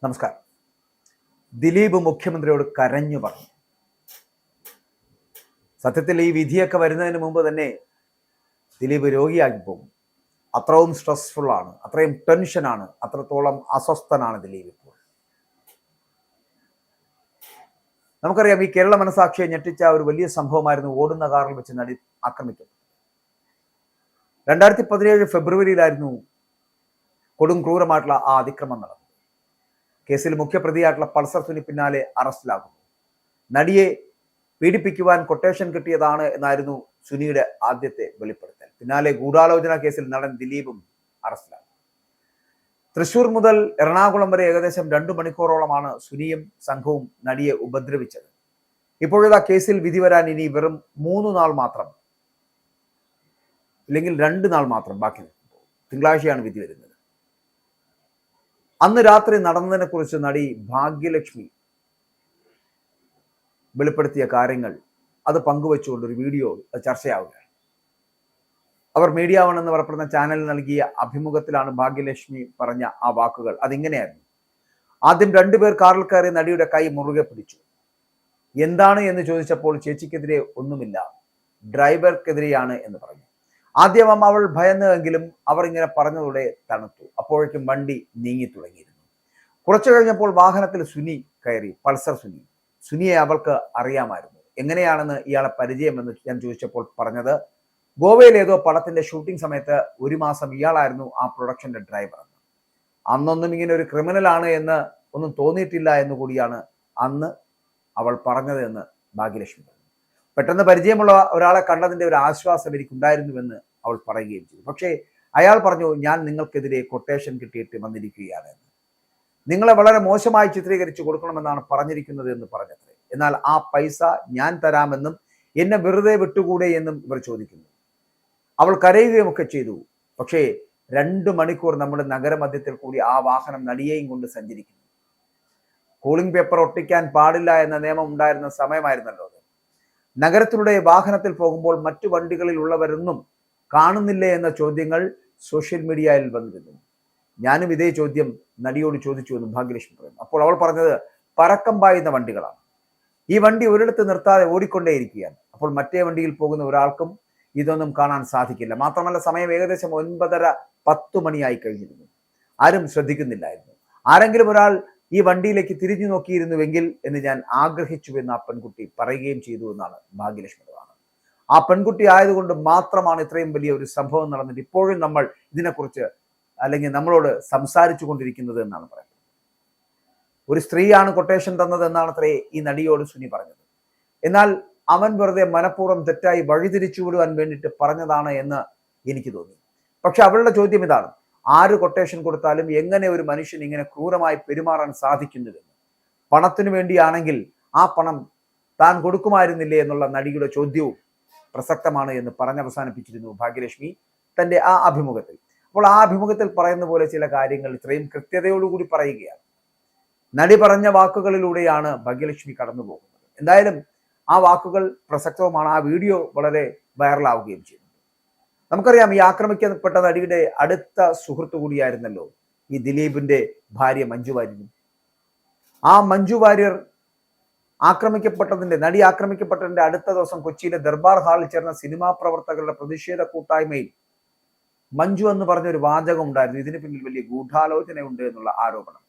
നമസ്കാരം. ദിലീപ് മുഖ്യമന്ത്രിയോട് കരഞ്ഞു പറഞ്ഞു. സത്യത്തിൽ ഈ വിധിയൊക്കെ വരുന്നതിന് മുമ്പ് തന്നെ ദിലീപ് രോഗിയാക്കി പോകും. അത്രയും സ്ട്രെസ്ഫുള്ളാണ്, അത്രയും ടെൻഷനാണ്, അത്രത്തോളം അസ്വസ്ഥനാണ് ദിലീപ് ഇപ്പോൾ. നമുക്കറിയാം, ഈ കേരള മനസാക്ഷിയെ ഞെട്ടിച്ച ഒരു വലിയ സംഭവമായിരുന്നു ഓടുന്ന കാറിൽ വെച്ച് നടി ആക്രമിക്കുന്നത്. 2017 ഫെബ്രുവരിയിലായിരുന്നു കൊടും ക്രൂരമായിട്ടുള്ള ആ അതിക്രമം നടന്നത്. കേസിൽ മുഖ്യപ്രതിയായിട്ടുള്ള പൾസർ സുനി പിന്നാലെ അറസ്റ്റിലാകുന്നു. നടിയെ പീഡിപ്പിക്കുവാൻ കൊട്ടേഷൻ കിട്ടിയതാണ് എന്നായിരുന്നു സുനിയുടെ ആദ്യത്തെ വെളിപ്പെടുത്തൽ. പിന്നാലെ ഗൂഢാലോചന കേസിൽ നടൻ ദിലീപും അറസ്റ്റിലാകും. തൃശൂർ മുതൽ എറണാകുളം വരെ ഏകദേശം 2 മണിക്കൂറോളമാണ് സുനിയും സംഘവും നടിയെ ഉപദ്രവിച്ചത്. ഇപ്പോഴത്തെ കേസിൽ വിധി വരാൻ ഇനി വെറും 3 നാൾ മാത്രം, ഇല്ലെങ്കിൽ 2 നാൾ മാത്രം ബാക്കി നിൽക്കുമ്പോൾ തിങ്കളാഴ്ചയാണ് വിധി വരുന്നത്. അന്ന് രാത്രി നടന്നതിനെ കുറിച്ച് നടി ഭാഗ്യലക്ഷ്മി വെളിപ്പെടുത്തിയ കാര്യങ്ങൾ അത് പങ്കുവെച്ചുകൊണ്ട് ഒരു വീഡിയോ ചർച്ചയാവുകയാണ്. അവർ മീഡിയ വൺ എന്ന് പറയപ്പെടുന്ന ചാനലിൽ നൽകിയ അഭിമുഖത്തിലാണ് ഭാഗ്യലക്ഷ്മി പറഞ്ഞ ആ വാക്കുകൾ. അതിങ്ങനെയായിരുന്നു: ആദ്യം 2 പേർ കാറിൽ കയറി നടിയുടെ കൈ മുറുകെ പിടിച്ചു. എന്താണ് എന്ന് ചോദിച്ചപ്പോൾ ചേച്ചിക്കെതിരെ ഒന്നുമില്ല, ഡ്രൈവർക്കെതിരെയാണ് എന്ന് പറഞ്ഞു. ആദ്യം അവൾ ഭയന്നുവെങ്കിലും അവർ ഇങ്ങനെ പറഞ്ഞതോടെ തണുത്തു. അപ്പോഴേക്കും വണ്ടി നീങ്ങി തുടങ്ങിയിരുന്നു. കുറച്ചു കഴിഞ്ഞപ്പോൾ വാഹനത്തിൽ സുനി കയറി, പൾസർ സുനി. സുനിയെ അവൾക്ക് അറിയാമായിരുന്നു. എങ്ങനെയാണെന്ന് ഇയാളെ പരിചയമെന്ന് ഞാൻ ചോദിച്ചപ്പോൾ പറഞ്ഞത്, ഗോവയിൽ ഏതോ പടത്തിന്റെ ഷൂട്ടിംഗ് സമയത്ത് 1 മാസം ഇയാളായിരുന്നു ആ പ്രൊഡക്ഷന്റെ ഡ്രൈവർ എന്ന്. അന്നൊന്നും ഇങ്ങനെ ഒരു ക്രിമിനലാണ് എന്ന് ഒന്നും തോന്നിയിട്ടില്ല എന്ന് കൂടിയാണ് അന്ന് അവൾ പറഞ്ഞത് എന്ന് ഭാഗ്യലക്ഷ്മി പറഞ്ഞു. പെട്ടെന്ന് പരിചയമുള്ള ഒരാളെ കണ്ടതിന്റെ ഒരു ആശ്വാസം എനിക്കുണ്ടായിരുന്നുവെന്ന് അവൾ പറയുകയും ചെയ്തു. പക്ഷേ അയാൾ പറഞ്ഞു, ഞാൻ നിങ്ങൾക്കെതിരെ കൊട്ടേഷൻ കിട്ടിയിട്ട് വന്നിരിക്കുകയാണ് എന്ന്. നിങ്ങളെ വളരെ മോശമായി ചിത്രീകരിച്ചു കൊടുക്കണമെന്നാണ് പറഞ്ഞിരിക്കുന്നത് എന്ന് പറഞ്ഞത്രേ. എന്നാൽ ആ പൈസ ഞാൻ തരാമെന്നും എന്നെ വെറുതെ വിട്ടുകൂടെ എന്നും ഇവർ ചോദിക്കുന്നു. അവൾ കരയുകയുമൊക്കെ ചെയ്തു. പക്ഷേ 2 മണിക്കൂർ നമ്മുടെ നഗരമധ്യത്തിൽ കൂടി ആ വാഹനം നടിയെയും കൊണ്ട് സഞ്ചരിക്കുന്നു. കൂളിംഗ് പേപ്പർ ഒട്ടിക്കാൻ പാടില്ല എന്ന നിയമം ഉണ്ടായിരുന്ന സമയമായിരുന്നല്ലോ അത്. നഗരത്തിലൂടെ വാഹനത്തിൽ പോകുമ്പോൾ മറ്റു വണ്ടികളിൽ ഉള്ളവരൊന്നും കാണുന്നില്ലേ എന്ന ചോദ്യങ്ങൾ സോഷ്യൽ മീഡിയയിൽ വന്നിരുന്നു. ഞാനും ഇതേ ചോദ്യം നടിയോട് ചോദിച്ചു എന്ന് ഭാഗ്യലക്ഷ്മി പറയുന്നു. അപ്പോൾ അവൾ പറഞ്ഞത്, പരക്കം പായുന്ന വണ്ടികളാണ്. ഈ വണ്ടി ഒരിടത്ത് നിർത്താതെ ഓടിക്കൊണ്ടേയിരിക്കുകയാണ്. അപ്പോൾ മറ്റേ വണ്ടിയിൽ പോകുന്ന ഒരാൾക്കും ഇതൊന്നും കാണാൻ സാധിക്കില്ല. മാത്രമല്ല, സമയം ഏകദേശം 9:30-10 മണിയായി കഴിഞ്ഞിരുന്നു. ആരും ശ്രദ്ധിക്കുന്നില്ലായിരുന്നു. ആരെങ്കിലും ഒരാൾ ഈ വണ്ടിയിലേക്ക് തിരിഞ്ഞു നോക്കിയിരുന്നുവെങ്കിൽ എന്ന് ഞാൻ ആഗ്രഹിച്ചുവെന്ന് ആ പെൺകുട്ടി പറയുകയും ചെയ്തു എന്നാണ് ഭാഗ്യലക്ഷ്മി പറയുന്നത്. ആ പെൺകുട്ടി ആയതുകൊണ്ട് മാത്രമാണ് ഇത്രയും വലിയ ഒരു സംഭവം നടന്നിട്ട് ഇപ്പോഴും നമ്മൾ ഇതിനെക്കുറിച്ച് അല്ലെങ്കിൽ നമ്മളോട് സംസാരിച്ചു കൊണ്ടിരിക്കുന്നത് എന്നാണ് പറയുന്നത്. ഒരു സ്ത്രീയാണ് കൊട്ടേഷൻ തന്നത് എന്നാണ് അത്രേ ഈ നടിയോട് സുനി പറഞ്ഞത്. എന്നാൽ അവൻ വെറുതെ മനഃപൂർവ്വം തെറ്റായി വഴിതിരിച്ചു വിടുവാൻ വേണ്ടിയിട്ട് പറഞ്ഞതാണ് എന്ന് എനിക്ക് തോന്നി. പക്ഷെ അവളുടെ ചോദ്യം ഇതാണ്: ആര് കൊട്ടേഷൻ കൊടുത്താലും എങ്ങനെ ഒരു മനുഷ്യൻ ഇങ്ങനെ ക്രൂരമായി പെരുമാറാൻ സാധിക്കുന്നതെന്ന്. പണത്തിനു വേണ്ടിയാണെങ്കിൽ ആ പണം താൻ കൊടുക്കുമായിരുന്നില്ലേ എന്നുള്ള നടിയുടെ ചോദ്യവും പ്രസക്തമാണ് എന്ന് പറഞ്ഞവസാനിപ്പിച്ചിരുന്നു ഭാഗ്യലക്ഷ്മി തന്റെ ആ അഭിമുഖത്തിൽ. അപ്പോൾ ആ അഭിമുഖത്തിൽ പറയുന്ന പോലെ ചില കാര്യങ്ങൾ ഇത്രയും കൃത്യതയോടുകൂടി പറയുകയാണ്. നടി പറഞ്ഞ വാക്കുകളിലൂടെയാണ് ഭാഗ്യലക്ഷ്മി കടന്നു പോകുന്നത്. എന്തായാലും ആ വാക്കുകൾ പ്രസക്തവുമാണ്. ആ വീഡിയോ വളരെ വൈറലാവുകയും ചെയ്യുന്നു. നമുക്കറിയാം, ഈ ആക്രമിക്കപ്പെട്ട നടിയുടെ അടുത്ത സുഹൃത്തു കൂടിയായിരുന്നല്ലോ ഈ ദിലീപിന്റെ ഭാര്യ മഞ്ജു വാര്യർ. ആ മഞ്ജു വാര്യർ നടി ആക്രമിക്കപ്പെട്ടതിന്റെ അടുത്ത ദിവസം കൊച്ചിയിലെ ദർബാർ ഹാളിൽ ചേർന്ന സിനിമാ പ്രവർത്തകരുടെ പ്രതിഷേധ കൂട്ടായ്മയിൽ മഞ്ജു എന്ന് പറഞ്ഞൊരു വാചകം ഉണ്ടായിരുന്നു: ഇതിന് പിന്നിൽ വലിയ ഗൂഢാലോചനയുണ്ട് എന്നുള്ള ആരോപണം.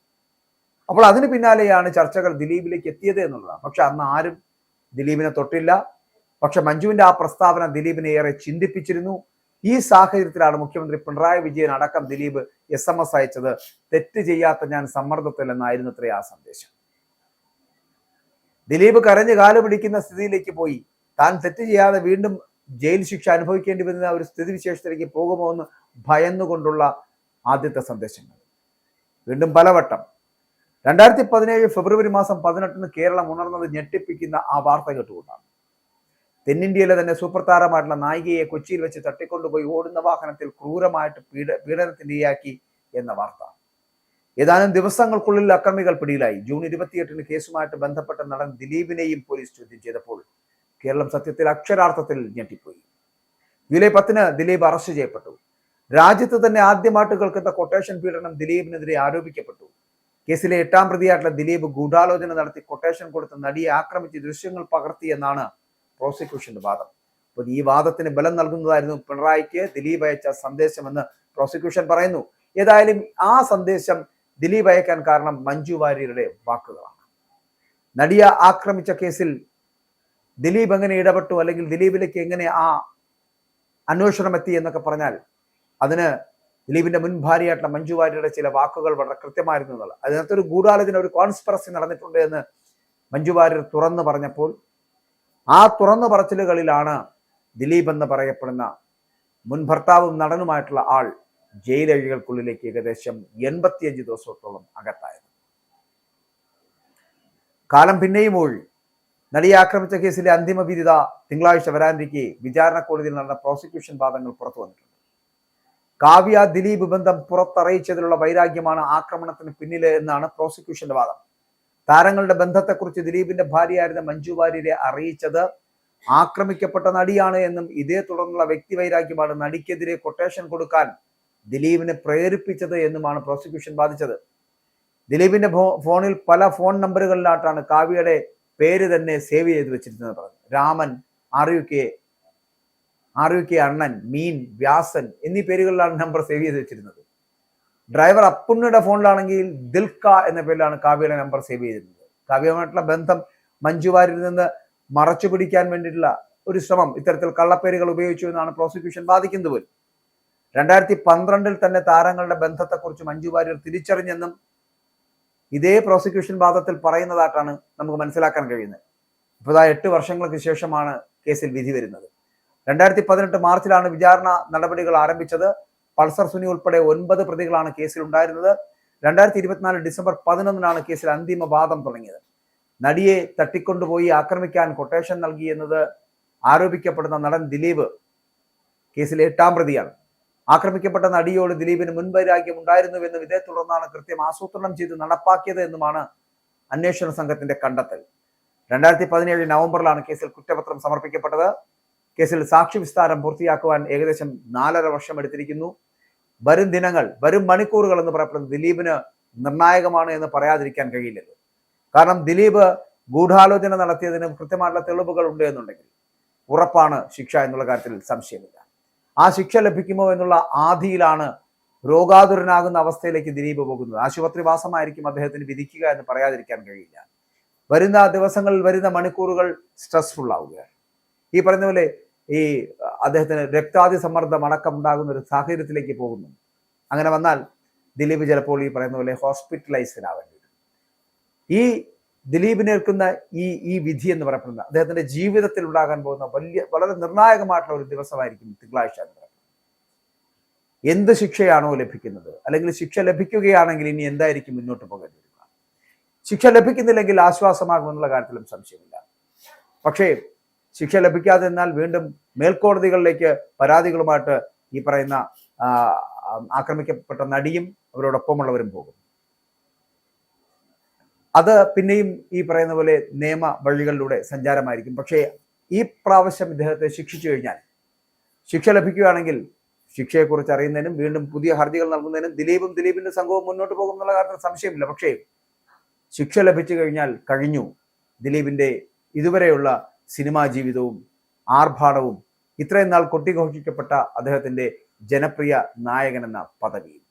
അപ്പോൾ അതിന് പിന്നാലെയാണ് ചർച്ചകൾ ദിലീപിലേക്ക് എത്തിയത് എന്നുള്ളതാണ്. പക്ഷെ അന്ന് ആരും ദിലീപിനെ തൊട്ടില്ല. പക്ഷെ മഞ്ജുവിന്റെ ആ പ്രസ്താവന ദിലീപിനെ ഏറെ ചിന്തിപ്പിച്ചിരുന്നു. ഈ സാഹചര്യത്തിലാണ് മുഖ്യമന്ത്രി പിണറായി വിജയൻ അടക്കം ദിലീപ് SMS അയച്ചത്: തെറ്റ് ചെയ്യാത്ത ഞാൻ സമ്മർദ്ദത്തിലെന്നായിരുന്നു അത്രേ ആ സന്ദേശം. ദിലീപ് കരഞ്ഞ് കാല് പിടിക്കുന്ന സ്ഥിതിയിലേക്ക് പോയി. താൻ തെറ്റ് ചെയ്യാതെ വീണ്ടും ജയിൽ ശിക്ഷ അനുഭവിക്കേണ്ടി വരുന്ന ഒരു സ്ഥിതിവിശേഷത്തിലേക്ക് പോകുമോ എന്ന് ഭയന്നുകൊണ്ടുള്ള ആദ്യത്തെ സന്ദേശങ്ങൾ വീണ്ടും പലവട്ടം. 2017 ഫെബ്രുവരി മാസം 18 കേരളം ഉണർന്നത് ഞെട്ടിപ്പിക്കുന്ന ആ വാർത്ത കേട്ടുകൊണ്ടാണ്. തെന്നിന്ത്യയിലെ തന്നെ സൂപ്പർ താരമായിട്ടുള്ള നായികയെ കൊച്ചിയിൽ വെച്ച് തട്ടിക്കൊണ്ടുപോയി ഓടുന്ന വാഹനത്തിൽ ക്രൂരമായിട്ട് പീഡനത്തിനിരയാക്കി എന്ന വാർത്ത. ഏതാനും ദിവസങ്ങൾക്കുള്ളിൽ അക്രമികൾ പിടിയിലായി. ജൂൺ 28 കേസുമായിട്ട് ബന്ധപ്പെട്ട നടൻ ദിലീപിനെയും പോലീസ് ചോദ്യം ചെയ്തപ്പോൾ കേരളം സത്യത്തിൽ അക്ഷരാർത്ഥത്തിൽ ഞെട്ടിപ്പോയി. ജൂലൈ 10 ദിലീപ് അറസ്റ്റ് ചെയ്യപ്പെട്ടു. രാജ്യത്ത് തന്നെ ആദ്യമായിട്ട് കേൾക്കുന്ന കൊട്ടേഷൻ പീഡനം ദിലീപിനെതിരെ ആരോപിക്കപ്പെട്ടു. കേസിലെ 8ാം പ്രതിയായിട്ടുള്ള ദിലീപ് ഗൂഢാലോചന നടത്തി കൊട്ടേഷൻ കൊടുത്ത് നടിയെ ആക്രമിച്ച് ദൃശ്യങ്ങൾ പകർത്തിയെന്നാണ് പ്രോസിക്യൂഷന്റെ വാദം. അപ്പോൾ ഈ വാദത്തിന് ബലം നൽകുന്നതായിരുന്നു പിണറായിക്ക് ദിലീപ് അയച്ച സന്ദേശമെന്ന് പ്രോസിക്യൂഷൻ പറയുന്നു. ഏതായാലും ആ സന്ദേശം ദിലീപ് അയക്കാൻ കാരണം മഞ്ജു വാര്യരുടെ വാക്കുകളാണ്. നടിയെ ആക്രമിച്ച കേസിൽ ദിലീപ് എങ്ങനെ ഇടപെട്ടു, അല്ലെങ്കിൽ ദിലീപിലേക്ക് എങ്ങനെ ആ അന്വേഷണം എത്തി എന്നൊക്കെ പറഞ്ഞാൽ അതിന് ദിലീപിന്റെ മുൻ ഭാര്യയായിട്ടുള്ള മഞ്ജു വാര്യരുടെ ചില വാക്കുകൾ വളരെ കൃത്യമായിരുന്നു എന്നുള്ളത്. അതിനകത്തൊരു ഗൂഢാലോചന, ഒരു കോൺസ്പിറസി നടന്നിട്ടുണ്ട് എന്ന് മഞ്ജു വാര്യർ തുറന്നു പറഞ്ഞപ്പോൾ ആ തുറന്നു പറച്ചിലുകളിലാണ് ദിലീപ് എന്ന് പറയപ്പെടുന്ന മുൻ ഭർത്താവും നടനുമായിട്ടുള്ള ആൾ ജയിലഴികൾക്കുള്ളിലേക്ക് ഏകദേശം 85 ദിവസത്തോളം അകത്തായത്. കാലം പിന്നെയും ഒഴി. നടിയെ ആക്രമിച്ച കേസിലെ അന്തിമ വിധി തിങ്കളാഴ്ച വരാനിരിക്കെ വിചാരണ കോടതിയിൽ നടന്ന പ്രോസിക്യൂഷൻ വാദങ്ങൾ പുറത്തു വന്നിട്ടുണ്ട്. കാവ്യ ദിലീപ് ബന്ധം പുറത്തറിയിച്ചതിലുള്ള വൈരാഗ്യമാണ് ആക്രമണത്തിന് പിന്നില് എന്നാണ് പ്രോസിക്യൂഷന്റെ വാദം. താരങ്ങളുടെ ബന്ധത്തെക്കുറിച്ച് ദിലീപിന്റെ ഭാര്യയായിരുന്ന മഞ്ജു വാര്യരെ അറിയിച്ചത് ആക്രമിക്കപ്പെട്ട നടിയാണ് എന്നും ഇതേ തുടർന്നുള്ള വ്യക്തി വൈരാഗ്യമാണ് നടിക്കെതിരെ കൊട്ടേഷൻ കൊടുക്കാൻ ദിലീപിനെ പ്രേരിപ്പിച്ചത് എന്നുമാണ് പ്രോസിക്യൂഷൻ വാദിച്ചത്. ദിലീപിന്റെ ഫോണിൽ പല ഫോൺ നമ്പറുകളിലായിട്ടാണ് കാവ്യയുടെ പേര് തന്നെ സേവ് ചെയ്ത് വെച്ചിരുന്നത് പറഞ്ഞു. രാമൻ, ആർ.യു.കെ അണ്ണൻ, മീൻ, വ്യാസൻ എന്നീ പേരുകളിലാണ് നമ്പർ സേവ് ചെയ്ത് വെച്ചിരുന്നത്. ഡ്രൈവർ അപ്പുണ്ണിയുടെ ഫോണിലാണെങ്കിൽ ദിൽക്ക എന്ന പേരിലാണ് കാവ്യയുടെ നമ്പർ സേവ് ചെയ്തിരുന്നത്. കാവ്യമായിട്ടുള്ള ബന്ധം മഞ്ജു വാര്യരിൽ നിന്ന് മറച്ചു പിടിക്കാൻ വേണ്ടിയിട്ടുള്ള ഒരു ശ്രമം ഇത്തരത്തിൽ കള്ളപ്പേരുകൾ ഉപയോഗിച്ചു എന്നാണ് പ്രോസിക്യൂഷൻ വാദിക്കുന്നത് പോലും. 2012 തന്നെ താരങ്ങളുടെ ബന്ധത്തെക്കുറിച്ച് മഞ്ജു വാര്യർ തിരിച്ചറിഞ്ഞെന്നും ഇതേ പ്രോസിക്യൂഷൻ വാദത്തിൽ പറയുന്നതായിട്ടാണ് നമുക്ക് മനസ്സിലാക്കാൻ കഴിയുന്നത്. ഇപ്പോൾ 8 വർഷങ്ങൾക്ക് ശേഷമാണ് കേസിൽ വിധി വരുന്നത്. 2018 മാർച്ചിലാണ് വിചാരണ നടപടികൾ ആരംഭിച്ചത്. പൾസർ സുനി ഉൾപ്പെടെ 9 പ്രതികളാണ് കേസിൽ ഉണ്ടായിരുന്നത്. 2024 ഡിസംബർ 11 കേസിൽ അന്തിമ വാദം തുടങ്ങിയത്. നടിയെ തട്ടിക്കൊണ്ടുപോയി ആക്രമിക്കാൻ കൊട്ടേഷൻ നൽകി എന്നത് ആരോപിക്കപ്പെടുന്ന നടൻ ദിലീപ് കേസിലെ 8ാം പ്രതിയാണ്. ആക്രമിക്കപ്പെട്ട നടിയോട് ദിലീപിന് മുൻവൈരാഗ്യം ഉണ്ടായിരുന്നുവെന്നും ഇതേ തുടർന്നാണ് കൃത്യം ആസൂത്രണം ചെയ്ത് നടപ്പാക്കിയത് എന്നുമാണ് അന്വേഷണ സംഘത്തിന്റെ കണ്ടെത്തൽ. 2017 നവംബറിലാണ് കേസിൽ കുറ്റപത്രം സമർപ്പിക്കപ്പെട്ടത്. കേസിൽ സാക്ഷി വിസ്താരം പൂർത്തിയാക്കുവാൻ ഏകദേശം 4.5 വർഷം എടുത്തിരിക്കുന്നു. വരും ദിനങ്ങൾ, വരും മണിക്കൂറുകൾ എന്ന് പറയപ്പെടുന്നത് ദിലീപിന് നിർണായകമാണ് എന്ന് പറയാതിരിക്കാൻ കഴിയില്ലല്ലോ. കാരണം ദിലീപ് ഗൂഢാലോചന നടത്തിയതിന് കൃത്യമായിട്ടുള്ള തെളിവുകൾ ഉണ്ട് എന്നുണ്ടെങ്കിൽ ഉറപ്പാണ് ശിക്ഷ എന്നുള്ള കാര്യത്തിൽ സംശയമില്ല. ആ ശിക്ഷ ലഭിക്കുമോ എന്നുള്ള ആധിയിലാണ് രോഗാതുരനാകുന്ന അവസ്ഥയിലേക്ക് ദിലീപ് പോകുന്നത്. ആശുപത്രിവാസമായിരിക്കും അദ്ദേഹത്തിന് വിധിക്കുക എന്ന് പറയാതിരിക്കാൻ കഴിയില്ല. വരുന്ന ദിവസങ്ങളിൽ, വരുന്ന മണിക്കൂറുകൾ സ്ട്രെസ്ഫുൾ ആവുകയാണ്. ഈ പറയുന്ന പോലെ ഈ അദ്ദേഹത്തിന് രക്താതി സമ്മർദ്ദം അടക്കം ഉണ്ടാകുന്ന ഒരു സാഹചര്യത്തിലേക്ക് പോകുന്നു. അങ്ങനെ വന്നാൽ ദിലീപ് ചിലപ്പോൾ ഈ പറയുന്ന പോലെ ഹോസ്പിറ്റലൈസ്ഡ് ആവേണ്ടി വരും. ഈ ദിലീപിനേൽക്കുന്ന ഈ വിധി എന്ന് പറയപ്പെടുന്ന അദ്ദേഹത്തിന്റെ ജീവിതത്തിൽ ഉണ്ടാകാൻ പോകുന്ന വളരെ നിർണായകമായിട്ടുള്ള ഒരു ദിവസമായിരിക്കും തിങ്കളാഴ്ച എന്ന് പറയുന്നത്. എന്ത് ശിക്ഷയാണോ ലഭിക്കുന്നത്, അല്ലെങ്കിൽ ശിക്ഷ ലഭിക്കുകയാണെങ്കിൽ ഇനി എന്തായിരിക്കും മുന്നോട്ട് പോകേണ്ടി വരിക. ശിക്ഷ ലഭിക്കുന്നില്ലെങ്കിൽ ആശ്വാസമാകുമെന്നുള്ള കാര്യത്തിലും സംശയമില്ല. പക്ഷേ ശിക്ഷ ലഭിക്കാതെ എന്നാൽ വീണ്ടും മേൽക്കോടതികളിലേക്ക് പരാതികളുമായിട്ട് ഈ പറയുന്ന ആക്രമിക്കപ്പെട്ട നടിയും അവരോടൊപ്പമുള്ളവരും പോകും. അത് പിന്നെയും ഈ പറയുന്ന പോലെ നിയമ വഴികളിലൂടെ സഞ്ചാരമായിരിക്കും. പക്ഷേ ഈ പ്രാവശ്യം ഇദ്ദേഹത്തെ ശിക്ഷിച്ചു കഴിഞ്ഞാൽ, ശിക്ഷ ലഭിക്കുകയാണെങ്കിൽ ശിക്ഷയെക്കുറിച്ച് അറിയുന്നതിനും വീണ്ടും പുതിയ ഹർജികൾ നൽകുന്നതിനും ദിലീപിന്റെ സംഘവും മുന്നോട്ട് പോകും എന്നുള്ള കാര്യത്തിൽ സംശയമില്ല. പക്ഷേ ശിക്ഷ ലഭിച്ചു കഴിഞ്ഞാൽ കഴിഞ്ഞു ദിലീപിന്റെ ഇതുവരെയുള്ള സിനിമാ ജീവിതവും ആർഭാടവും ഇത്രയും നാൾ കൊട്ടിഘോഷിക്കപ്പെട്ട അദ്ദേഹത്തിന്റെ ജനപ്രിയ നായകൻ എന്ന പദവിയും.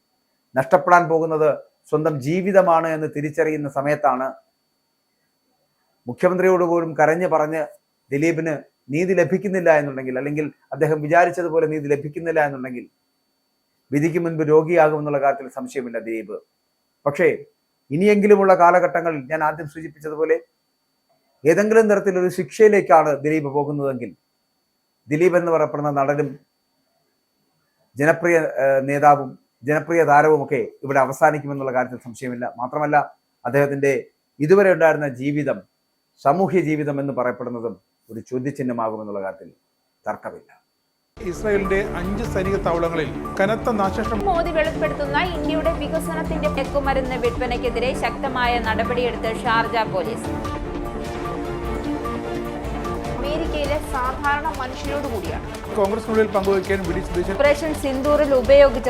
നഷ്ടപ്പെടാൻ പോകുന്നത് സ്വന്തം ജീവിതമാണ് എന്ന് തിരിച്ചറിയുന്ന സമയത്താണ് മുഖ്യമന്ത്രിയോട് പോലും കരഞ്ഞു പറഞ്ഞ് ദിലീപിന് നീതി ലഭിക്കുന്നില്ല എന്നുണ്ടെങ്കിൽ, അല്ലെങ്കിൽ അദ്ദേഹം വിചാരിച്ചതുപോലെ നീതി ലഭിക്കുന്നില്ല എന്നുണ്ടെങ്കിൽ വിധിക്ക് മുൻപ് രോഗിയാകുമെന്നുള്ള കാര്യത്തിൽ സംശയമില്ല ദിലീപ്. പക്ഷേ ഇനിയെങ്കിലുമുള്ള കാലഘട്ടങ്ങളിൽ ഞാൻ ആദ്യം സൂചിപ്പിച്ചതുപോലെ ഏതെങ്കിലും തരത്തിലൊരു ശിക്ഷയിലേക്കാണ് ദിലീപ് പോകുന്നതെങ്കിൽ ദിലീപ് എന്ന് പറയപ്പെടുന്ന നടനും ജനപ്രിയ നേതാവും ജനപ്രിയ താരവുമൊക്കെ ഇവിടെ അവസാനിക്കുമെന്നുള്ള കാര്യത്തിൽ സംശയമില്ല. മാത്രമല്ല അദ്ദേഹത്തിന്റെ ഇതുവരെ ഉണ്ടായിരുന്ന ജീവിതം, സാമൂഹ്യ ജീവിതം എന്ന് പറയപ്പെടുന്നതും ഒരു ചോദ്യചിഹ്നമാകുമെന്നുള്ള കാര്യത്തിൽ തർക്കമില്ല. ഇസ്രായേലിന്റെ 5 സൈനിക താവളങ്ങളിൽ കനത്ത നാശനഷ്ടം. മോദി വെളിപ്പെടുത്തുന്ന ഇന്ത്യയുടെ വികസനത്തിന്റെ മയക്കുമരുന്ന് വിൽപ്പനയ്ക്കെതിരെ ശക്തമായ നടപടിയെടുത്ത് ഷാർജ പോലീസ്. അമേരിക്കയിലെ സാധാരണ മനുഷ്യരോട് കൂടിയാണ് കോൺഗ്രസിനുള്ളിൽ പങ്കുവയ്ക്കാൻ ഓപ്പറേഷൻ സിന്ദൂറിൽ ഉപയോഗിച്ച